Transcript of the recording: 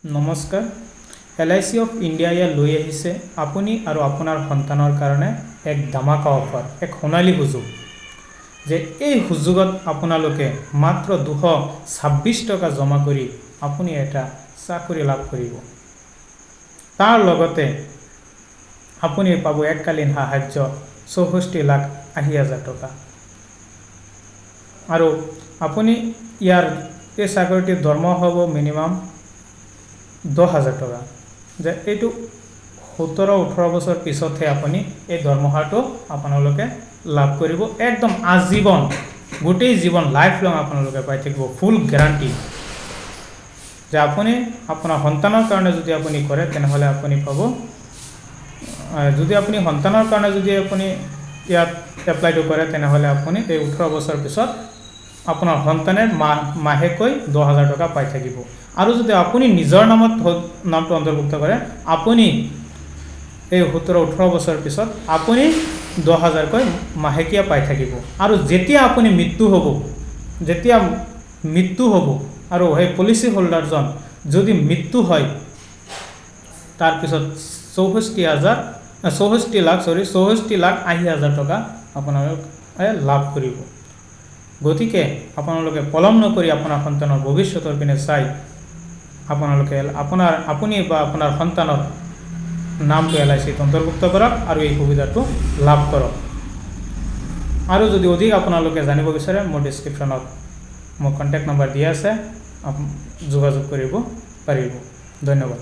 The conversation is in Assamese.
নমস্কাৰ LIC অফ ইণ্ডিয়াই লৈ আহিছে আপুনি আৰু আপোনাৰ সন্তানৰ কাৰণে এক ধামাকা অফাৰ, এক সোণালী সুযোগ যে এই সুযোগত আপোনালোকে মাত্ৰ 226 টকা জমা কৰি আপুনি এটা চাকৰি লাভ কৰিব। তাৰ লগতে আপুনি পাব এককালীন সাহায্য 64,80,000 টকা আৰু আপুনি ইয়াৰ এই চাকৰিটিৰ দৰমহা হ'ব মিনিমাম 10,000 টকা। যে এইটো 17-18 বছৰ পিছতহে আপুনি এই দৰমহাটো আপোনালোকে লাভ কৰিব। একদম আজীৱন, গোটেই জীৱন, লাইফ লং আপোনালোকে পাই থাকিব। ফুল গ্যাৰাণ্টি যে আপুনি আপোনাৰ সন্তানৰ কাৰণে যদি আপুনি কৰে তেনেহ'লে আপুনি পাব। যদি আপুনি সন্তানৰ কাৰণে যদি আপুনি ইয়াত এপ্লাইটো কৰে তেনেহ'লে আপুনি এই 18 বছৰ পিছত আপোনাৰ সন্তানে মাহেকৈ 10,000 টকা পাই থাকিব। আৰু যদি আপুনি নিজৰ নামটো অন্তৰ্ভুক্ত কৰে আপুনি এই 17-18 বছৰ পিছত আপুনি 10,000কৈ মাহেকীয়া পাই থাকিব। আৰু যেতিয়া আপুনি মৃত্যু হ'ব আৰু সেই পলিচি হোল্ডাৰজন যদি মৃত্যু হয় তাৰপিছত 64,80,000 টকা আপোনালোকে লাভ কৰিব। গতিকে আপোনালোকে পলম নকৰি আপোনাৰ সন্তানৰ ভৱিষ্যতৰ পিনে চাই আপোনালোকে আপুনি বা আপোনাৰ সন্তানৰ নামটো LICত অন্তৰ্ভুক্ত কৰক আৰু এই সুবিধাটো লাভ কৰক। আৰু যদি অধিক আপোনালোকে জানিব বিচাৰে মোৰ ডেছক্ৰিপশ্যনত মোৰ কণ্টেক্ট নম্বৰ দিয়া আছে, যোগাযোগ কৰিব পাৰিব। ধন্যবাদ।